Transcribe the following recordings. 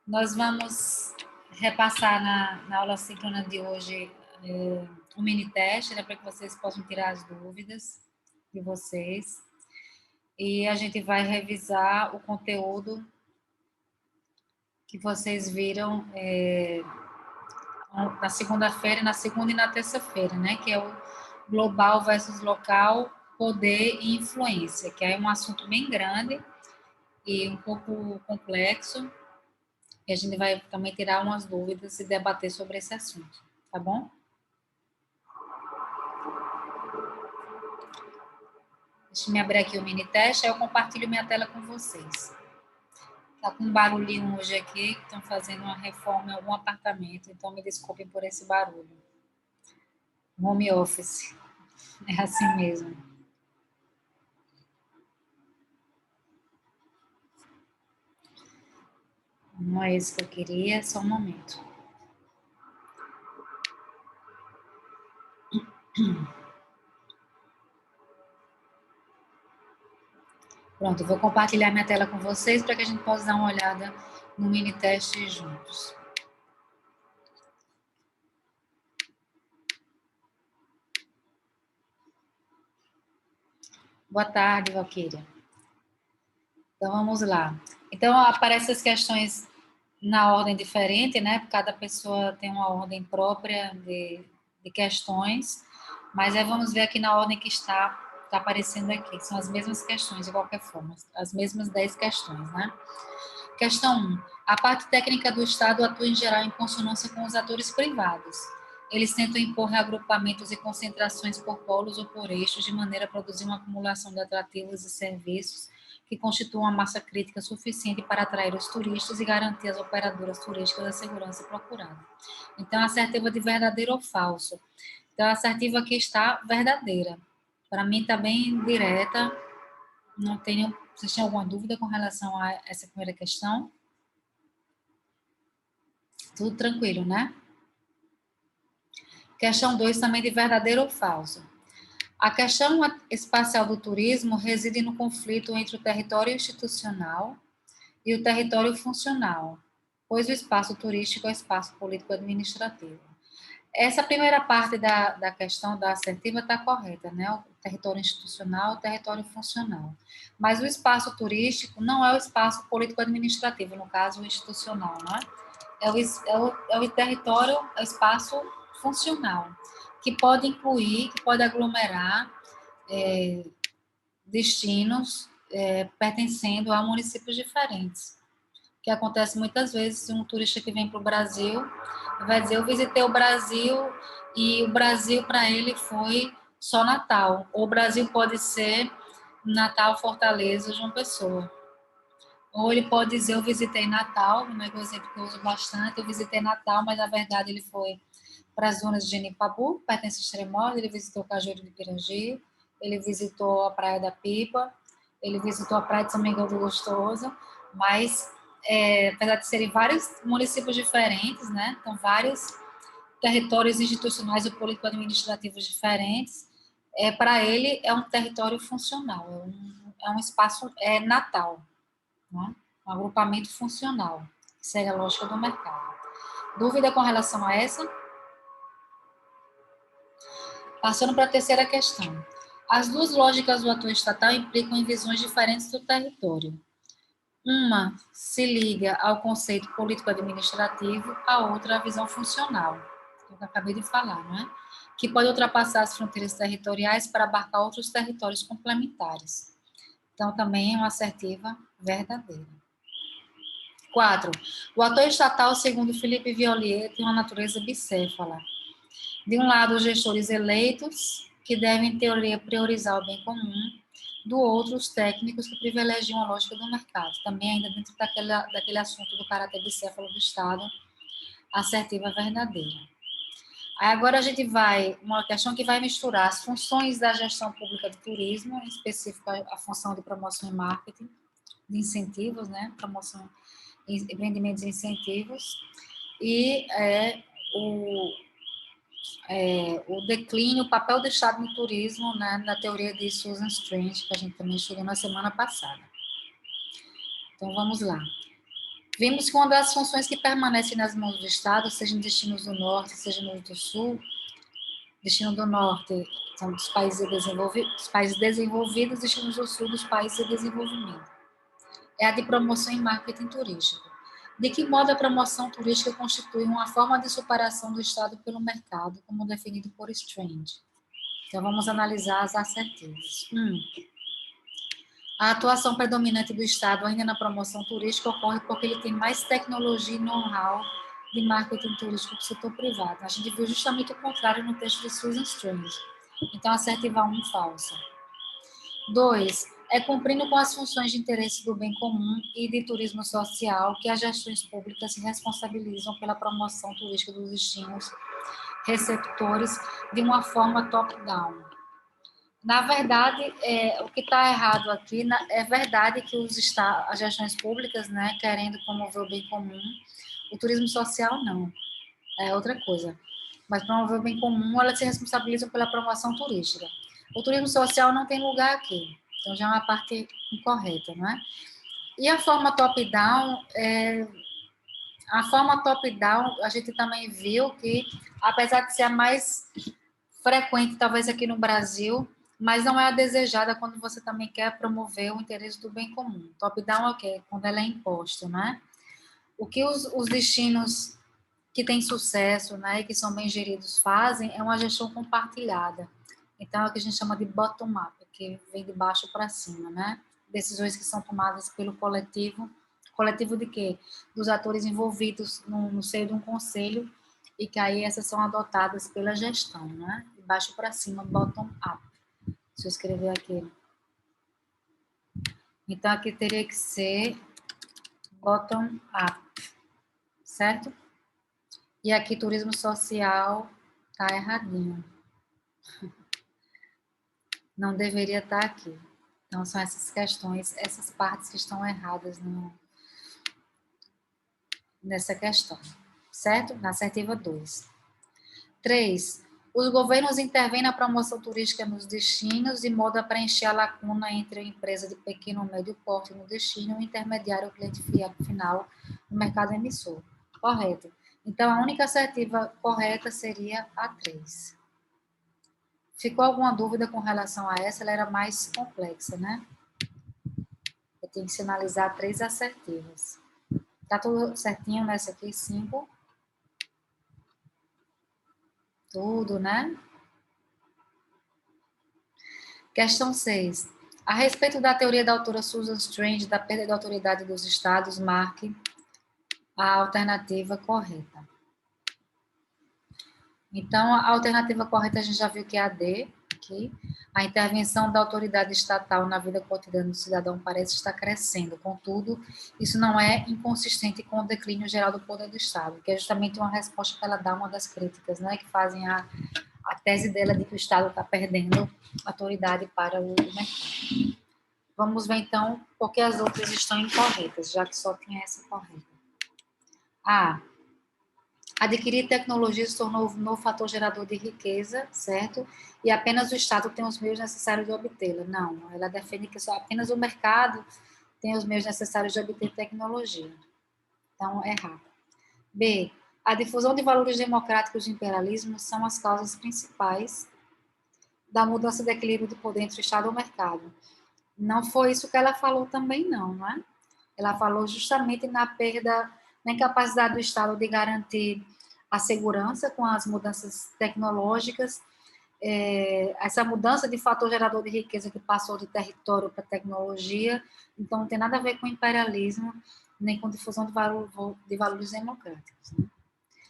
Nós vamos repassar na aula síncrona de hoje um mini teste, né, para que vocês possam tirar as dúvidas de vocês. E a gente vai revisar o conteúdo que vocês viram na segunda-feira, na segunda e na terça-feira, né? Que é o global versus local, poder e influência, que é um assunto bem grande e um pouco complexo. E a gente vai também tirar umas dúvidas e debater sobre esse assunto, tá bom? Deixa eu abrir aqui o mini teste, aí eu compartilho minha tela com vocês. Tá com um barulhinho hoje aqui, que estão fazendo uma reforma em algum apartamento, então me desculpem por esse barulho. Home office, é assim mesmo. Não é isso que eu queria, só um momento. Pronto, eu vou compartilhar minha tela com vocês para que a gente possa dar uma olhada no mini teste juntos. Boa tarde, Valquíria. Então, vamos lá. Então, aparecem as questões na ordem diferente, né? Cada pessoa tem uma ordem própria de questões, mas aí vamos ver aqui na ordem que está aparecendo aqui. São as mesmas questões, de qualquer forma, as mesmas 10 questões, né? Questão 1. A parte técnica do Estado atua em geral em consonância com os atores privados. Eles tentam impor reagrupamentos e concentrações por polos ou por eixos, de maneira a produzir uma acumulação de atrativos e serviços que constituam uma massa crítica suficiente para atrair os turistas e garantir às operadoras turísticas a segurança procurada. Então, a assertiva de verdadeiro ou falso. Então, a assertiva aqui está verdadeira. Para mim, está bem direta. Não tenho. Vocês têm alguma dúvida com relação a essa primeira questão? Tudo tranquilo, né? Questão 2 também de verdadeiro ou falso. A questão espacial do turismo reside no conflito entre o território institucional e o território funcional, pois o espaço turístico é o espaço político-administrativo. Essa primeira parte da questão da assertiva está correta, né? O território institucional, o território funcional. Mas o espaço turístico não é o espaço político-administrativo, no caso, o institucional, né? É o território, é o espaço funcional, que pode incluir, que pode aglomerar destinos pertencendo a municípios diferentes. Que acontece muitas vezes, um turista que vem para o Brasil vai dizer, eu visitei o Brasil e o Brasil para ele foi só Natal. Ou o Brasil pode ser Natal, Fortaleza, João Pessoa. Ou ele pode dizer, eu visitei Natal, né, que é o exemplo que eu uso bastante, eu visitei Natal, mas na verdade ele foi para as zonas de Genipabu, pertence a Extremoz, ele visitou o Cajueiro de Pirangi, ele visitou a Praia da Pipa, ele visitou a Praia de São Miguel do Gostoso, mas apesar de serem vários municípios diferentes, né, então vários territórios institucionais e político-administrativos diferentes, para ele é um território funcional, é um espaço natal, né, um agrupamento funcional, que segue a lógica do mercado. Dúvida com relação a essa? Passando para a terceira questão. As duas lógicas do ator estatal implicam em visões diferentes do território. Uma se liga ao conceito político-administrativo, a outra à visão funcional, que eu acabei de falar, não é? Que pode ultrapassar as fronteiras territoriais para abarcar outros territórios complementares. Então, também é uma assertiva verdadeira. 4. O ator estatal, segundo Felipe Violier, tem uma natureza bicéfala. De um lado, os gestores eleitos, que devem, em teoria, priorizar o bem comum. Do outro, os técnicos que privilegiam a lógica do mercado. Também ainda dentro daquele assunto do caráter bicéfalo do Estado, assertiva verdadeira. Aí agora a gente uma questão que vai misturar as funções da gestão pública de turismo, em específico a função de promoção e marketing, de incentivos, né? Promoção, empreendimentos e incentivos, e o declínio, o papel do Estado no turismo, né, na teoria de Susan Strange, que a gente também estudou na semana passada. Então, vamos lá. Vimos que uma das funções que permanecem nas mãos do Estado, seja em destinos do Norte, seja no do Sul, destino do Norte são dos países desenvolvidos, destinos do Sul dos países em desenvolvimento. É a de promoção e marketing turístico. De que modo a promoção turística constitui uma forma de superação do Estado pelo mercado, como definido por Strange? Então, vamos analisar as assertivas. A atuação predominante do Estado ainda na promoção turística ocorre porque ele tem mais tecnologia e know-how de marketing turístico que o setor privado. A gente viu justamente o contrário no texto de Susan Strange. Então, assertiva 1, falsa. 2. É cumprindo com as funções de interesse do bem comum e de turismo social que as gestões públicas se responsabilizam pela promoção turística dos destinos receptores de uma forma top-down. Na verdade, o que está errado aqui é verdade que as gestões públicas, né, querendo promover o bem comum, o turismo social não, é outra coisa. Mas promover o bem comum, elas se responsabilizam pela promoção turística. O turismo social não tem lugar aqui, então já é uma parte incorreta, não é? E a forma top-down, a gente também viu que, apesar de ser a mais frequente, talvez aqui no Brasil, mas não é a desejada quando você também quer promover o interesse do bem comum. Top-down é o quê? Quando ela é imposta, né? O que os destinos que têm sucesso, né, e que são bem geridos fazem é uma gestão compartilhada. Então, é o que a gente chama de bottom-up, que vem de baixo para cima, né? Decisões que são tomadas pelo coletivo. Coletivo de quê? Dos atores envolvidos no seio de um conselho, e que aí essas são adotadas pela gestão, né? De baixo para cima, bottom-up. Deixa eu escrever aqui. Então, aqui teria que ser bottom-up, certo? E aqui, turismo social, tá erradinho. Não deveria estar aqui. Então, são essas questões, essas partes que estão erradas nessa questão, certo? Na assertiva 2. 3. Os governos intervêm na promoção turística nos destinos de modo a preencher a lacuna entre a empresa de pequeno ou médio porte no destino e o intermediário ou cliente final no mercado emissor. Correto. Então, a única assertiva correta seria a 3. Ficou alguma dúvida com relação a essa? Ela era mais complexa, né? Eu tenho que sinalizar 3 assertivas. Tá tudo certinho nessa aqui? 5. Tudo, né? Questão 6. A respeito da teoria da autora Susan Strange da perda da autoridade dos estados, marque a alternativa correta. Então, a alternativa correta a gente já viu que é a D, aqui. A intervenção da autoridade estatal na vida cotidiana do cidadão parece estar crescendo. Contudo, isso não é inconsistente com o declínio geral do poder do Estado, que é justamente uma resposta que ela dá a uma das críticas, né, que fazem a tese dela de que o Estado está perdendo autoridade para o mercado. Vamos ver, então, por que as outras estão incorretas, já que só tinha essa correta. A. Adquirir tecnologia se tornou um novo fator gerador de riqueza, certo? E apenas o Estado tem os meios necessários de obtê-la. Não, ela defende que só apenas o mercado tem os meios necessários de obter tecnologia. Então, é errado. B. A difusão de valores democráticos de imperialismo são as causas principais da mudança de equilíbrio de poder entre o Estado e o mercado. Não foi isso que ela falou também, não é? Ela falou justamente na perda, na incapacidade do Estado de garantir a segurança com as mudanças tecnológicas, essa mudança de fator gerador de riqueza que passou de território para tecnologia, então não tem nada a ver com imperialismo, nem com difusão de valores democráticos. Né?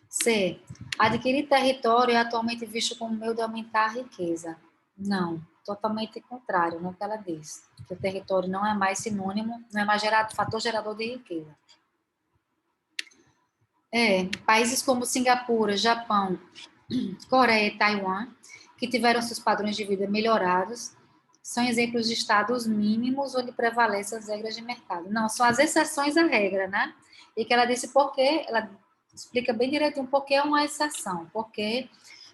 C. Adquirir território é atualmente visto como meio de aumentar a riqueza. Não, totalmente contrário, não é o que ela diz. Que o território não é mais sinônimo, não é mais fator gerador de riqueza. Países como Singapura, Japão, Coreia e Taiwan, que tiveram seus padrões de vida melhorados, são exemplos de estados mínimos onde prevalecem as regras de mercado. Não, são as exceções à regra, né? E que ela disse por quê, ela explica bem direitinho por que é uma exceção, porque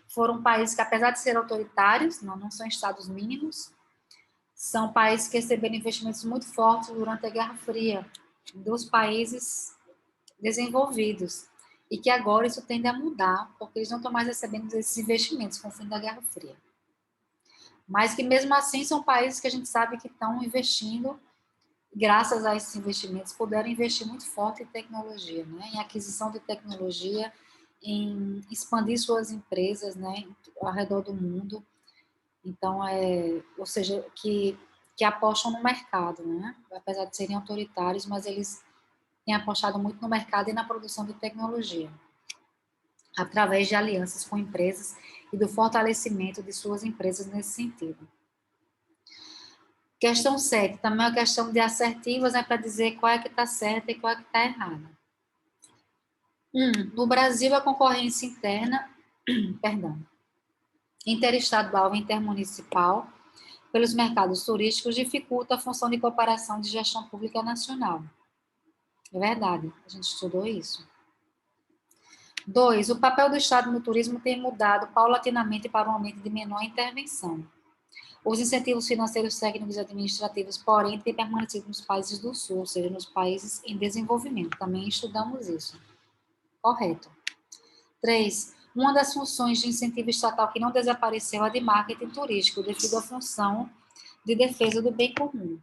foram países que, apesar de serem autoritários, não são estados mínimos, são países que receberam investimentos muito fortes durante a Guerra Fria, dos países desenvolvidos. E que agora isso tende a mudar, porque eles não estão mais recebendo esses investimentos com o fim da Guerra Fria. Mas que mesmo assim são países que a gente sabe que estão investindo, graças a esses investimentos, puderam investir muito forte em tecnologia, né? Em aquisição de tecnologia, em expandir suas empresas, né, ao redor do mundo. Então, ou seja, que apostam no mercado, né? Apesar de serem autoritários, mas eles têm apostado muito no mercado e na produção de tecnologia, através de alianças com empresas e do fortalecimento de suas empresas nesse sentido. Questão 7, também é uma questão de assertivas, né, para dizer qual é que está certa e qual é que está errada. No Brasil, a concorrência interna, interestadual e intermunicipal pelos mercados turísticos dificulta a função de cooperação de gestão pública nacional. É verdade, a gente estudou isso. 2, o papel do Estado no turismo tem mudado paulatinamente para um ambiente de menor intervenção. Os incentivos financeiros, técnicos e administrativos, porém, têm permanecido nos países do Sul, ou seja, nos países em desenvolvimento. Também estudamos isso. Correto. 3, uma das funções de incentivo estatal que não desapareceu é a de marketing turístico, devido à função de defesa do bem comum.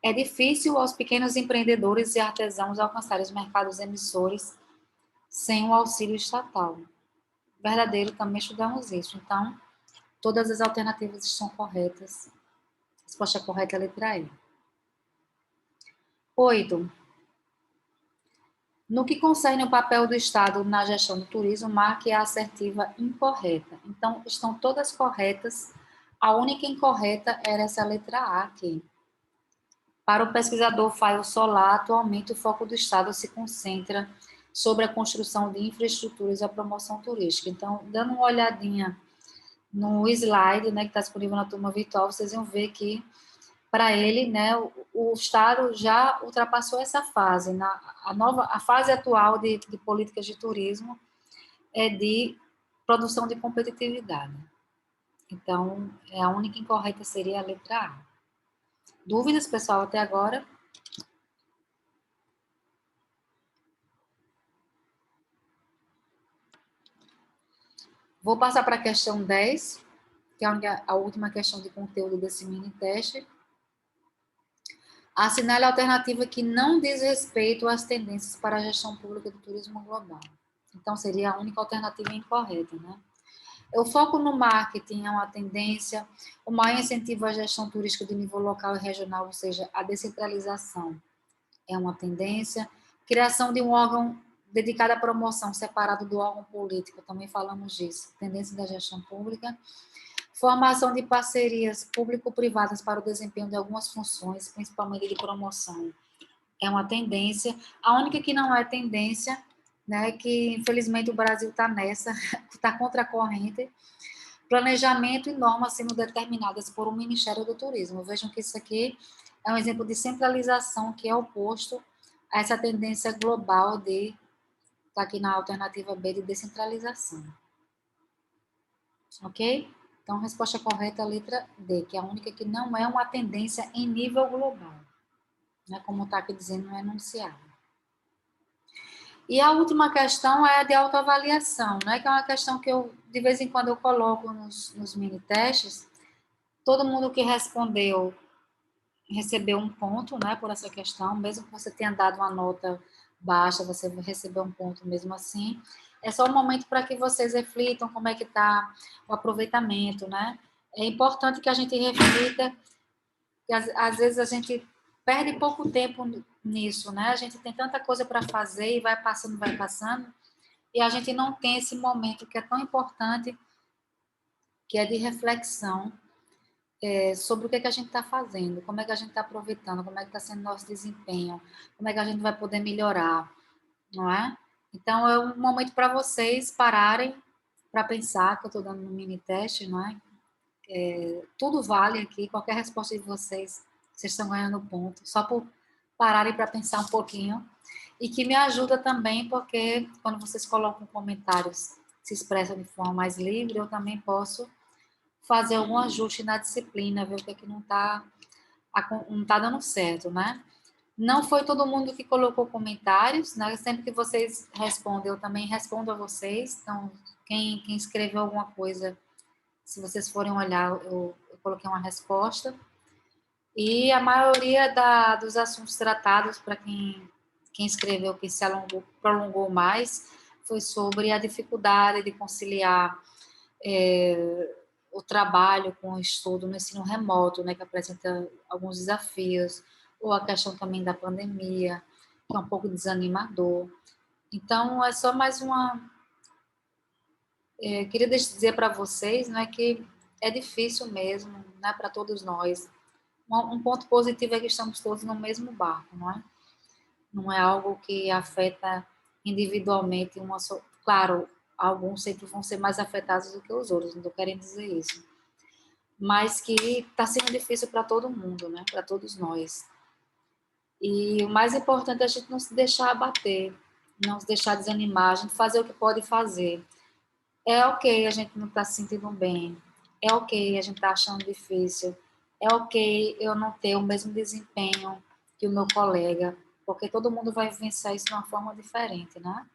É difícil aos pequenos empreendedores e artesãos alcançarem os mercados emissores sem o auxílio estatal. Verdadeiro, também estudamos isso. Então, todas as alternativas estão corretas. A resposta correta é a letra E. 8. No que concerne o papel do Estado na gestão do turismo, marque a assertiva incorreta. Então, estão todas corretas. A única incorreta era essa letra A aqui. Para o pesquisador Fael Solar, atualmente o foco do Estado se concentra sobre a construção de infraestruturas e a promoção turística. Então, dando uma olhadinha no slide, né, que está disponível na turma virtual, vocês vão ver que, para ele, né, o Estado já ultrapassou essa fase. A fase atual de políticas de turismo é de produção de competitividade. Então, a única incorreta seria a letra A. Dúvidas, pessoal, até agora? Vou passar para a questão 10, que é a última questão de conteúdo desse mini teste. Assinale a alternativa que não diz respeito às tendências para a gestão pública do turismo global. Então, seria a única alternativa incorreta, né? O foco no marketing é uma tendência, o maior incentivo à gestão turística de nível local e regional, ou seja, a descentralização, é uma tendência. Criação de um órgão dedicado à promoção, separado do órgão político, também falamos disso, tendência da gestão pública. Formação de parcerias público-privadas para o desempenho de algumas funções, principalmente de promoção, é uma tendência. A única que não é tendência, né, que infelizmente o Brasil está nessa, está contra a corrente, planejamento e normas sendo determinadas por um Ministério do Turismo. Vejam que isso aqui é um exemplo de centralização que é oposto a essa tendência global de, está aqui na alternativa B, de descentralização. Ok? Então, a resposta correta é a letra D, que é a única que não é uma tendência em nível global, né, como está aqui dizendo no enunciado. E a última questão é a de autoavaliação, né, que é uma questão que eu, de vez em quando, eu coloco nos mini-testes. Todo mundo que respondeu recebeu um ponto, né, por essa questão, mesmo que você tenha dado uma nota baixa, você vai receber um ponto mesmo assim. É só um momento para que vocês reflitam como é que está o aproveitamento, né? É importante que a gente reflita, que às vezes a gente perde pouco tempo nisso, né? A gente tem tanta coisa para fazer e vai passando, e a gente não tem esse momento que é tão importante, que é de reflexão sobre o que a gente está fazendo, como é que a gente está aproveitando, como é que está sendo nosso desempenho, como é que a gente vai poder melhorar, não é? Então, é um momento para vocês pararem para pensar, que eu estou dando no mini teste, não é? Tudo vale aqui, qualquer resposta de vocês estão ganhando ponto, só por pararem para pensar um pouquinho, e que me ajuda também, porque quando vocês colocam comentários, se expressam de forma mais livre, eu também posso fazer algum ajuste na disciplina, ver o que é que não tá dando certo, né? Não foi todo mundo que colocou comentários, né? Sempre que vocês respondem, eu também respondo a vocês. Então, quem escreveu alguma coisa, se vocês forem olhar, eu coloquei uma resposta. E a maioria dos assuntos tratados, para quem escreveu, que se prolongou mais, foi sobre a dificuldade de conciliar o trabalho com o estudo no ensino remoto, né, que apresenta alguns desafios, ou a questão também da pandemia, que é um pouco desanimador. Então, é só mais uma. Queria dizer para vocês, né, que é difícil mesmo, né, para todos nós. Um ponto positivo é que estamos todos no mesmo barco, não é? Não é algo que afeta individualmente uma só. Claro, alguns sempre vão ser mais afetados do que os outros, não estou querendo dizer isso. Mas que está sendo difícil para todo mundo, né? Para todos nós. E o mais importante é a gente não se deixar abater, não se deixar desanimar, a gente fazer o que pode fazer. É ok a gente não estar se sentindo bem, é ok a gente estar achando difícil, é ok eu não ter o mesmo desempenho que o meu colega, porque todo mundo vai vencer isso de uma forma diferente, né?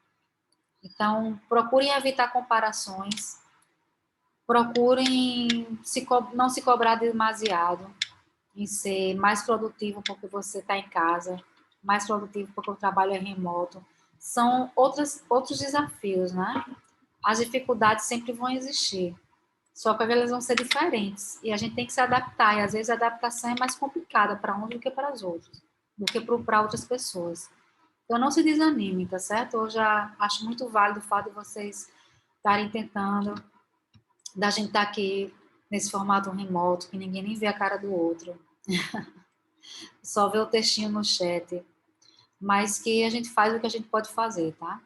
Então, procurem evitar comparações, procurem não se cobrar demasiado, em ser mais produtivo porque você está em casa, mais produtivo porque o trabalho é remoto. São outros desafios, né? As dificuldades sempre vão existir, só que elas vão ser diferentes. E a gente tem que se adaptar, e às vezes a adaptação é mais complicada para uns do que para os outros, do que para outras pessoas. Então não se desanime, tá certo? Eu já acho muito válido o fato de vocês estarem tentando, da gente estar aqui nesse formato remoto, que ninguém nem vê a cara do outro, só vê o textinho no chat, mas que a gente faz o que a gente pode fazer, tá?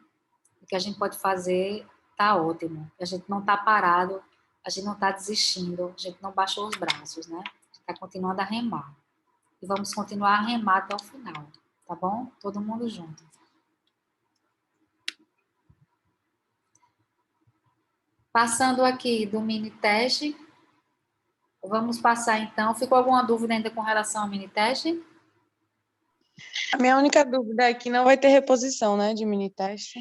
O que a gente pode fazer tá ótimo. A gente não tá parado, a gente não tá desistindo, a gente não baixou os braços, né? A gente tá continuando a remar. E vamos continuar a remar até o final, tá bom? Todo mundo junto. Passando aqui do mini teste, vamos passar então. Ficou alguma dúvida ainda com relação ao mini teste? A minha única dúvida é que não vai ter reposição, né, de mini teste.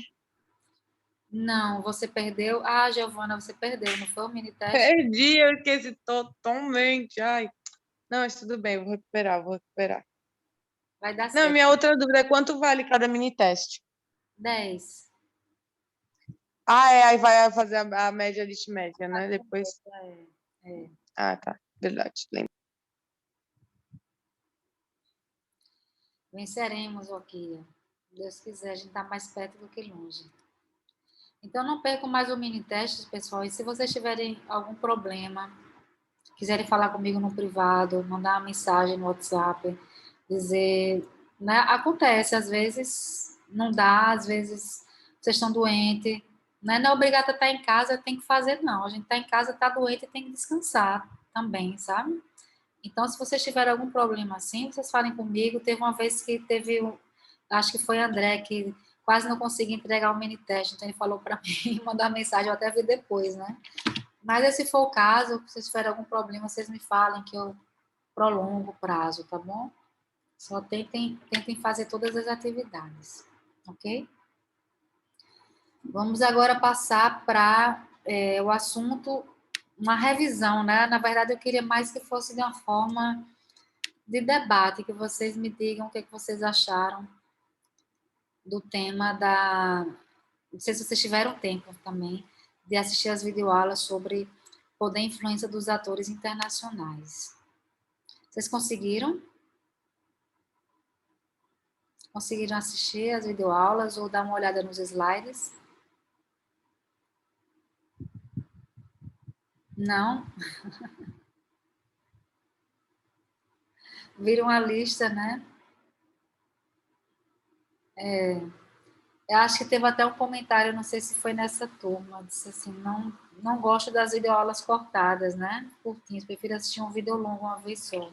Não, você perdeu. Ah, Giovana, você perdeu, não foi o mini teste? Perdi, eu esqueci totalmente. Ai, não, mas tudo bem, eu vou recuperar. Vai dar Não, certo. minha outra dúvida é quanto vale cada mini teste? 10. Ah, é, aí vai fazer a média aritmética, né? Depois. É. Ah, tá. Verdade. Lembro. Venceremos, Oquia. Deus quiser, a gente está mais perto do que longe. Então, não percam mais o mini teste, pessoal. E se vocês tiverem algum problema, quiserem falar comigo no privado, mandar uma mensagem no WhatsApp, dizer, né? Acontece, às vezes não dá, às vezes vocês estão doentes, né? Não é obrigado a estar em casa, tem que fazer, não. A gente está em casa, está doente, tem que descansar também, sabe? Então, se vocês tiverem algum problema assim, vocês falem comigo. Teve uma vez que acho que foi André, que quase não conseguia entregar o mini teste, então ele falou para mim mandar mensagem, eu até vi depois, né? Mas se for o caso, se vocês tiverem algum problema, vocês me falem que eu prolongo o prazo, tá bom? Só tentem fazer todas as atividades, ok? Vamos agora passar para o assunto, uma revisão, né? Na verdade, eu queria mais que fosse de uma forma de debate, que vocês me digam o que, é que vocês acharam do tema da. Não sei se vocês tiveram tempo também de assistir as videoaulas sobre poder e influência dos atores internacionais. Vocês conseguiram? Conseguiram assistir as videoaulas ou dar uma olhada nos slides? Não? Viram a lista, né? Eu acho que teve até um comentário, não sei se foi nessa turma, disse assim, não gosto das videoaulas cortadas, né? Curtinhas, prefiro assistir um vídeo longo uma vez só.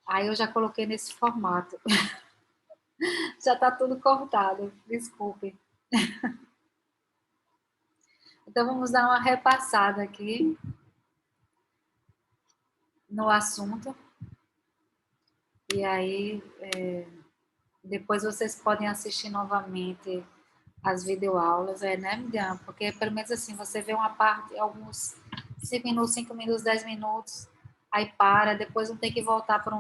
Aí eu já coloquei nesse formato. Já está tudo cortado, desculpe. Então vamos dar uma repassada aqui no assunto. E aí Depois vocês podem assistir novamente as videoaulas, né, Miriam? Porque pelo menos assim, você vê uma parte, alguns 5 minutos, 5 minutos, 10 minutos, aí para, depois não tem que voltar para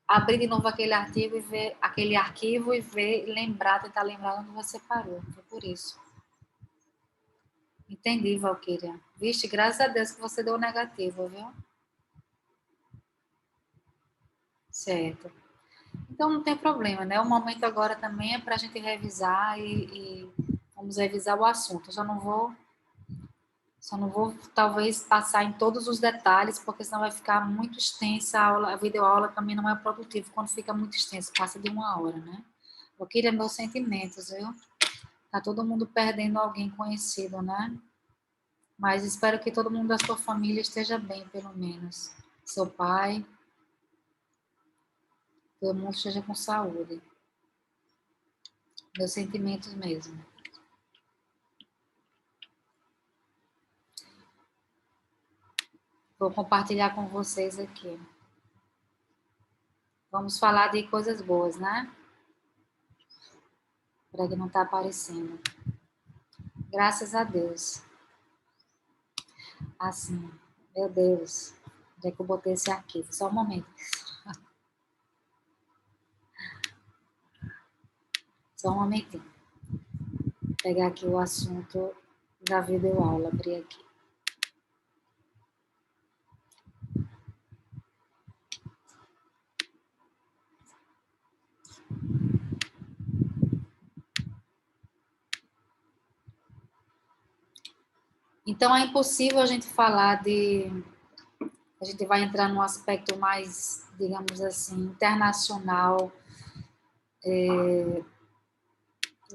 abrir de novo aquele artigo e ver aquele arquivo e ver, lembrar, tentar lembrar onde você parou. Foi por isso. Entendi, Valquíria. Vixe, graças a Deus que você deu negativo, viu? Certo. Então não tem problema, né? O momento agora também é para a gente revisar e vamos revisar o assunto. Eu só não vou talvez passar em todos os detalhes, porque senão vai ficar muito extensa a aula, a videoaula também não é produtivo quando fica muito extenso, passa de 1 hora, né? Eu queria meus sentimentos, viu? Tá todo mundo perdendo alguém conhecido, né? Mas espero que todo mundo da sua família esteja bem, pelo menos. Seu pai, todo mundo esteja com saúde. Meus sentimentos mesmo. Vou compartilhar com vocês aqui. Vamos falar de coisas boas, né? Para que não tá aparecendo. Graças a Deus. Assim, meu Deus. Onde é que eu botei esse arquivo? Só um momento. Só um momentinho. Vou pegar aqui o assunto da videoaula. Abrir aqui. Então, é impossível a gente falar de... A gente vai entrar num aspecto mais, digamos assim, internacional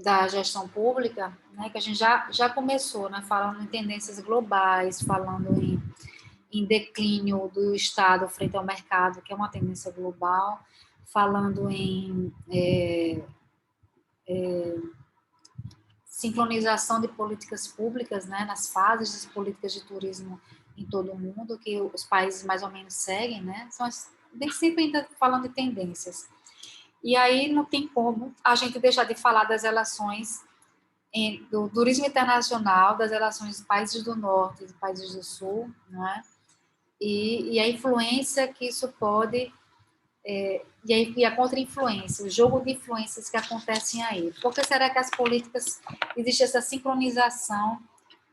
da gestão pública, né, que a gente já começou, né, falando em tendências globais, falando em declínio do Estado frente ao mercado, que é uma tendência global, falando em sincronização de políticas públicas, né, nas fases das políticas de turismo em todo o mundo, que os países mais ou menos seguem, né, nem sempre ainda falando de tendências. E aí não tem como a gente deixar de falar das relações do turismo internacional, das relações dos países do norte e dos países do sul, né, e a influência que isso pode e a contra-influência, o jogo de influências que acontecem aí. Por que será que as políticas, existe essa sincronização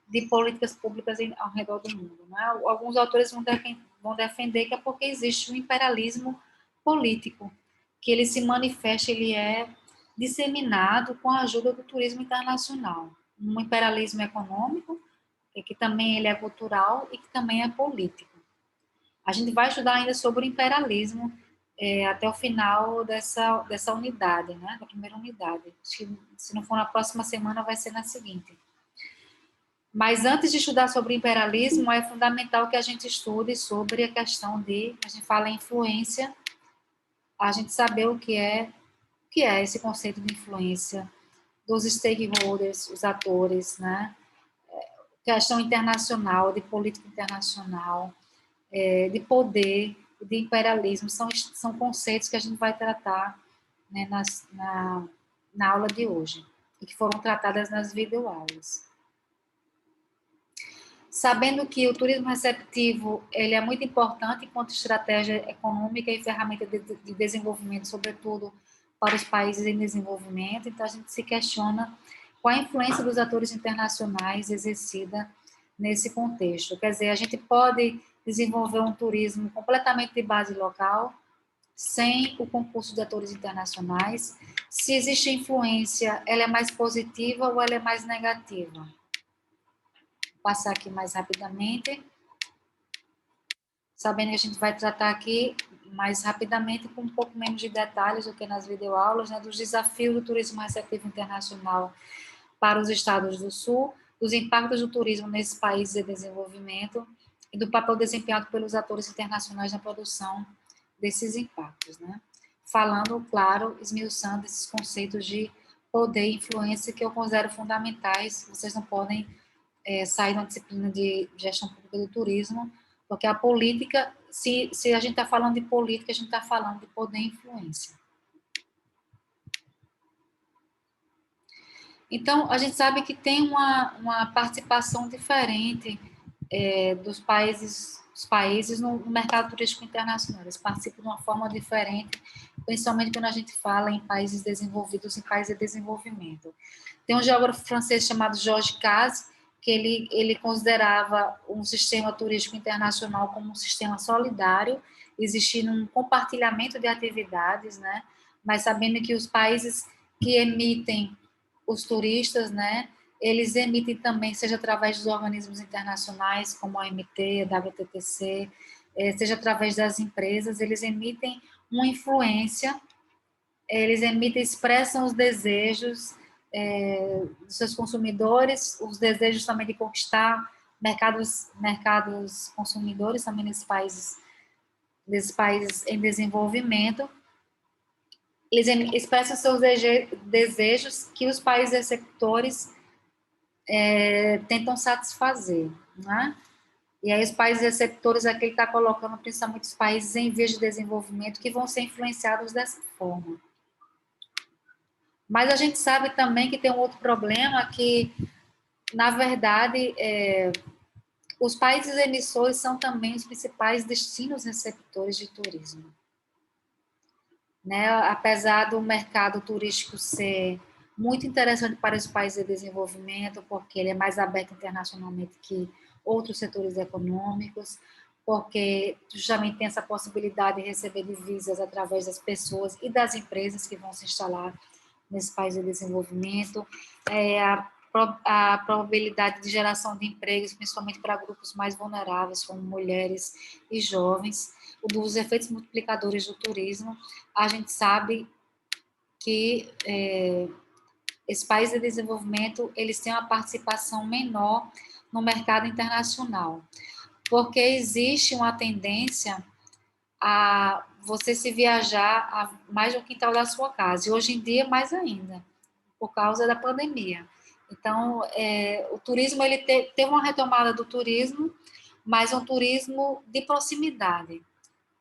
de políticas públicas ao redor do mundo? Né? Alguns autores vão defender que é porque existe um imperialismo político, que ele se manifesta, ele é disseminado com a ajuda do turismo internacional. Um imperialismo econômico, que também ele é cultural e que também é político. A gente vai estudar ainda sobre o imperialismo até o final dessa unidade, né? Da primeira unidade. Se não for na próxima semana, vai ser na seguinte. Mas antes de estudar sobre imperialismo, é fundamental que a gente estude sobre a questão a gente fala em influência, a gente saber o que é esse conceito de influência dos stakeholders, os atores, né? Questão internacional, de política internacional, de poder, de imperialismo, são conceitos que a gente vai tratar, né, na aula de hoje, e que foram tratadas nas videoaulas. Sabendo que o turismo receptivo ele é muito importante enquanto estratégia econômica e ferramenta de desenvolvimento, sobretudo para os países em desenvolvimento, então a gente se questiona qual a influência dos atores internacionais exercida nesse contexto. Quer dizer, a gente pode desenvolver um turismo completamente de base local, sem o concurso de atores internacionais. Se existe influência, ela é mais positiva ou ela é mais negativa? Vou passar aqui mais rapidamente, sabendo que a gente vai tratar aqui mais rapidamente, com um pouco menos de detalhes do que nas videoaulas, né, dos desafios do turismo receptivo internacional para os estados do Sul, dos impactos do turismo nesses países em desenvolvimento e do papel desempenhado pelos atores internacionais na produção desses impactos, né? Falando, claro, esmiuçando esses conceitos de poder e influência que eu considero fundamentais. Vocês não podem sair da disciplina de gestão pública do turismo, porque a política, se a gente está falando de política, a gente está falando de poder e influência. Então, a gente sabe que tem uma participação diferente dos países no mercado turístico internacional. Eles participam de uma forma diferente, principalmente quando a gente fala em países desenvolvidos e países de desenvolvimento. Tem um geógrafo francês chamado Georges Cazes, que ele considerava um sistema turístico internacional como um sistema solidário, existindo um compartilhamento de atividades, né? Mas sabendo que os países que emitem os turistas, né, eles emitem também, seja através dos organismos internacionais, como a OMT, a WTTC, seja através das empresas, eles emitem uma influência, eles emitem, expressam os desejos dos seus consumidores, os desejos também de conquistar mercados consumidores também nesses países em desenvolvimento. Eles expressam seus desejos que os países receptores tentam satisfazer, né? E aí os países receptores aqui está colocando principalmente os países em vias de desenvolvimento que vão ser influenciados dessa forma. Mas a gente sabe também que tem um outro problema que, na verdade, os países emissores são também os principais destinos receptores de turismo. Né? Apesar do mercado turístico ser muito interessante para os países de desenvolvimento, porque ele é mais aberto internacionalmente que outros setores econômicos, porque justamente tem essa possibilidade de receber divisas através das pessoas e das empresas que vão se instalar nesse país de desenvolvimento, a probabilidade de geração de empregos, principalmente para grupos mais vulneráveis, como mulheres e jovens, dos efeitos multiplicadores do turismo, a gente sabe que esses países de desenvolvimento, eles têm uma participação menor no mercado internacional, porque existe uma tendência a você se viajar a mais do quintal da sua casa, e hoje em dia mais ainda, por causa da pandemia. Então, o turismo, ele teve uma retomada do turismo, mas um turismo de proximidade.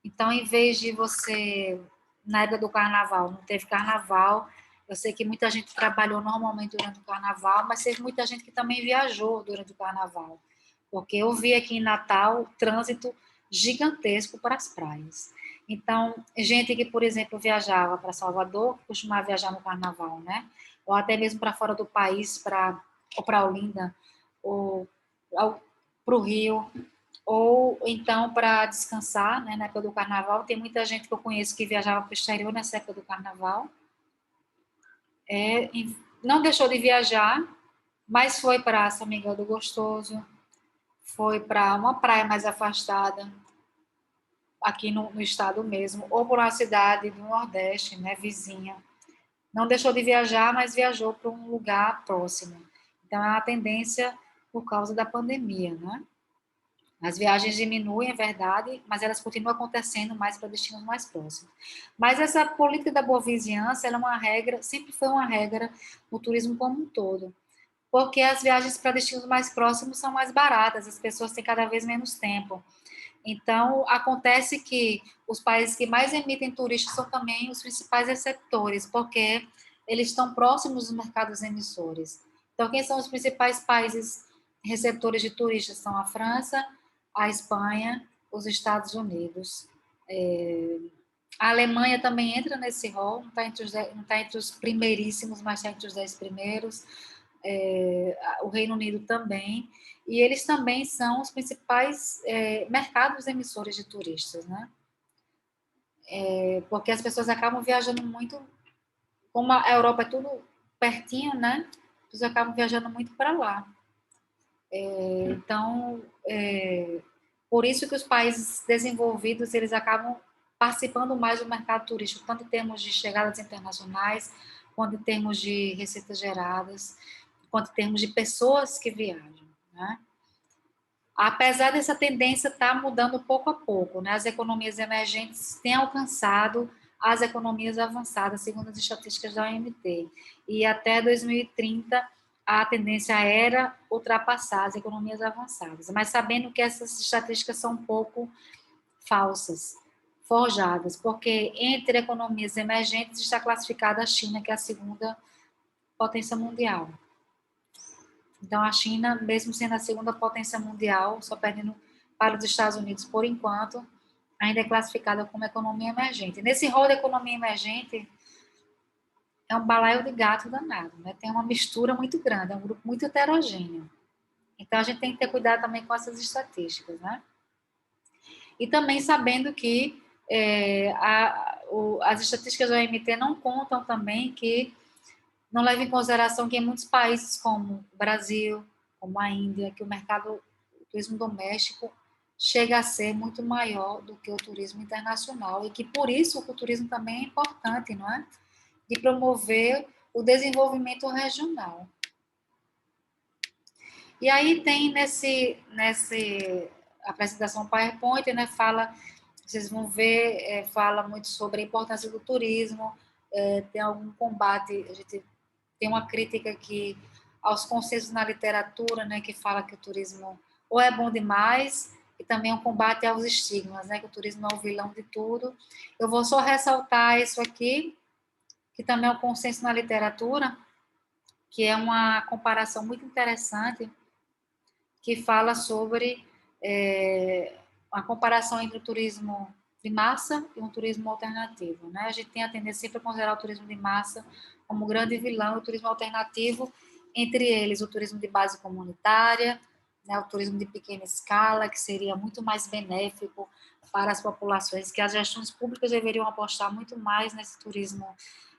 Então, em vez de você, na época do carnaval, não teve carnaval, eu sei que muita gente trabalhou normalmente durante o carnaval, mas teve muita gente que também viajou durante o carnaval, porque eu vi aqui em Natal trânsito gigantesco para as praias. Então, gente que, por exemplo, viajava para Salvador, costumava viajar no carnaval, né? Ou até mesmo para fora do país, ou para Olinda, ou para o Rio, ou então para descansar, né, na época do carnaval. Tem muita gente que eu conheço que viajava para o exterior nessa época do carnaval. Não deixou de viajar, mas foi para São Miguel do Gostoso, foi para uma praia mais afastada, aqui no estado mesmo, ou para uma cidade do Nordeste, né, vizinha. Não deixou de viajar, mas viajou para um lugar próximo. Então, é uma tendência por causa da pandemia, né? As viagens diminuem, é verdade, mas elas continuam acontecendo mais para destinos mais próximos. Mas essa política da boa vizinhança, ela é uma regra, sempre foi uma regra no turismo como um todo, porque as viagens para destinos mais próximos são mais baratas, as pessoas têm cada vez menos tempo. Então, acontece que os países que mais emitem turistas são também os principais receptores, porque eles estão próximos dos mercados emissores. Então, quem são os principais países receptores de turistas? São a França, a Espanha, os Estados Unidos. A Alemanha também entra nesse rol, não está entre os primeiríssimos, mas está entre os 10 primeiros. O Reino Unido também. E eles também são os principais mercados emissores de turistas, né? Porque as pessoas acabam viajando muito, como a Europa é tudo pertinho, né? As pessoas acabam viajando muito para lá. Então, por isso que os países desenvolvidos, eles acabam participando mais do mercado turístico, tanto em termos de chegadas internacionais, quanto em termos de receitas geradas, quanto em termos de pessoas que viajam, né? Apesar dessa tendência estar mudando pouco a pouco, né? As economias emergentes têm alcançado as economias avançadas, segundo as estatísticas da OMT. E até 2030, a tendência era ultrapassar as economias avançadas. Mas sabendo que essas estatísticas são um pouco falsas, forjadas, porque entre economias emergentes está classificada a China, que é a segunda potência mundial. Então, a China, mesmo sendo a segunda potência mundial, só perdendo para os Estados Unidos por enquanto, ainda é classificada como economia emergente. Nesse rol de economia emergente, é um balaio de gato danado, né? Tem uma mistura muito grande, é um grupo muito heterogêneo. Então, a gente tem que ter cuidado também com essas estatísticas, né? E também sabendo que as estatísticas do OMT não contam também que não leva em consideração que em muitos países como o Brasil, como a Índia, que o mercado o turismo doméstico chega a ser muito maior do que o turismo internacional e que por isso o turismo também é importante, não é? De promover o desenvolvimento regional. E aí tem nesse apresentação PowerPoint, né, vocês vão ver, fala muito sobre a importância do turismo, tem algum combate, a gente tem uma crítica aqui aos conceitos na literatura, né, que fala que o turismo ou é bom demais, e também um combate aos estigmas, né, que o turismo é o vilão de tudo. Eu vou só ressaltar isso aqui, que também é um consenso na literatura, que é uma comparação muito interessante, que fala sobre a comparação entre o turismo de massa e um turismo alternativo, né? A gente tem a tendência sempre a considerar o turismo de massa como grande vilão, e o turismo alternativo, entre eles o turismo de base comunitária, né, o turismo de pequena escala, que seria muito mais benéfico para as populações, que as gestões públicas deveriam apostar muito mais nesse turismo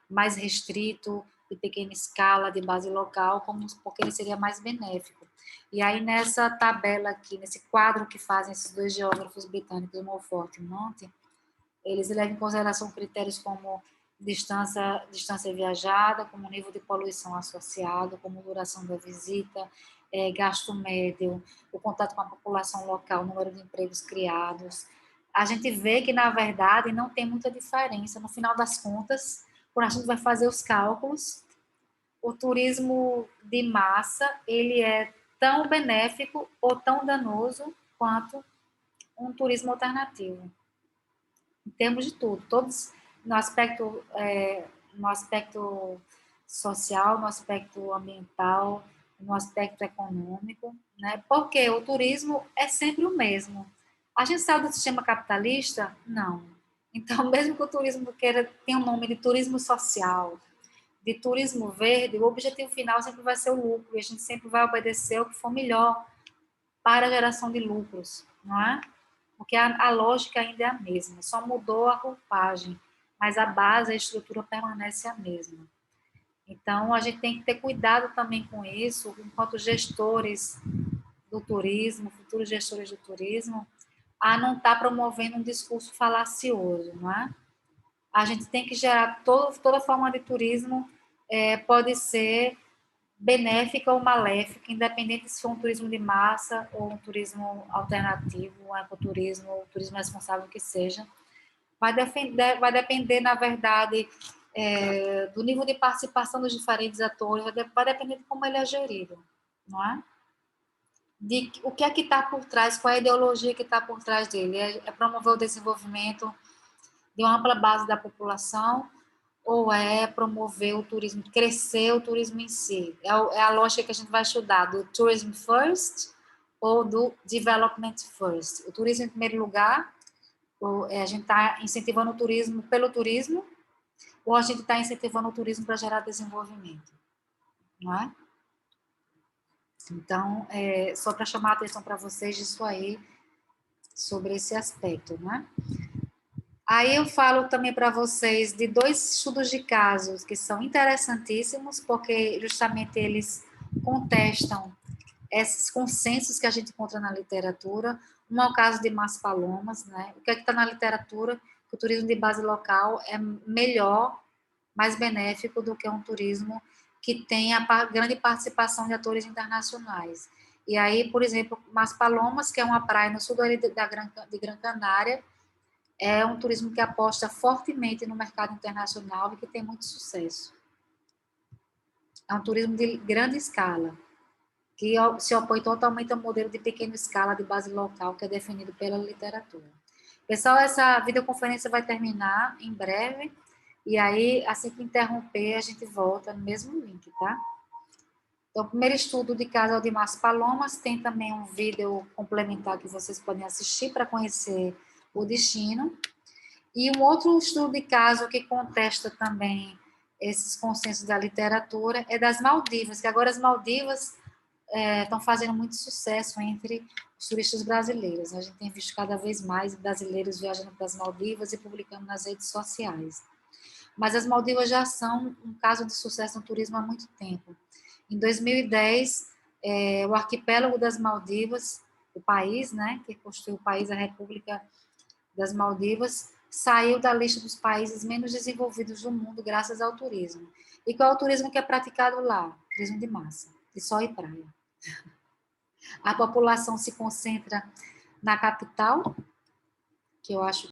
mais restrito, de pequena escala, de base local, porque ele seria mais benéfico. E aí, nessa tabela aqui, nesse quadro que fazem esses dois geógrafos britânicos, Moffat e Monte, eles levam em consideração critérios como distância viajada, como nível de poluição associado, como duração da visita, gasto médio, o contato com a população local, número de empregos criados. A gente vê que, na verdade, não tem muita diferença. No final das contas, quando a gente vai fazer os cálculos, o turismo de massa, ele é tão benéfico ou tão danoso quanto um turismo alternativo, em termos de tudo, todos no aspecto social, no aspecto ambiental, no aspecto econômico, né? Porque o turismo é sempre o mesmo. A gente saiu do sistema capitalista? Não. Então, mesmo que o turismo tenha o nome de turismo social, de turismo verde, o objetivo final sempre vai ser o lucro, e a gente sempre vai obedecer o que for melhor para a geração de lucros, não é? Porque a lógica ainda é a mesma, só mudou a roupagem, mas a base, a estrutura permanece a mesma. Então, a gente tem que ter cuidado também com isso, enquanto gestores do turismo, futuros gestores do turismo, a não estar promovendo um discurso falacioso, não é? A gente tem que gerar toda forma de turismo pode ser benéfica ou maléfica, independente se for um turismo de massa ou um turismo alternativo, um ecoturismo, ou um turismo responsável que seja. Vai depender, na verdade, do nível de participação dos diferentes atores, vai depender de como ele é gerido, não é? De o que é que está por trás, qual é a ideologia que está por trás dele. É promover o desenvolvimento de uma ampla base da população ou é promover o turismo, crescer o turismo em si? É a lógica que a gente vai estudar, do tourism first ou do development first. O turismo em primeiro lugar, a gente está incentivando o turismo pelo turismo, ou a gente está incentivando o turismo para gerar desenvolvimento, não é? Então, só para chamar a atenção para vocês disso aí, sobre esse aspecto, né? Aí eu falo também para vocês de dois estudos de casos que são interessantíssimos, porque justamente eles contestam esses consensos que a gente encontra na literatura. Um é o caso de Maspalomas, né? O que é que está na literatura? Que o turismo de base local é melhor, mais benéfico do que um turismo que tenha grande participação de atores internacionais. E aí, por exemplo, Maspalomas, que é uma praia no sul de Gran Canária, é um turismo que aposta fortemente no mercado internacional e que tem muito sucesso. É um turismo de grande escala, que se opõe totalmente ao modelo de pequena escala de base local que é definido pela literatura. Pessoal, essa videoconferência vai terminar em breve, e aí, assim que interromper, a gente volta no mesmo link, tá? Então, o primeiro estudo de caso é o de Márcio Palomas, tem também um vídeo complementar que vocês podem assistir para conhecer o destino. E um outro estudo de caso que contesta também esses consensos da literatura é das Maldivas, que agora as Maldivas estão fazendo muito sucesso entre os turistas brasileiros. A gente tem visto cada vez mais brasileiros viajando para as Maldivas e publicando nas redes sociais. Mas as Maldivas já são um caso de sucesso no turismo há muito tempo. Em 2010, o arquipélago das Maldivas, o país, né, que constitui o país, a República das Maldivas, saiu da lista dos países menos desenvolvidos do mundo graças ao turismo. E qual é o turismo que é praticado lá? Turismo de massa, de sol e praia. A população se concentra na capital, que eu acho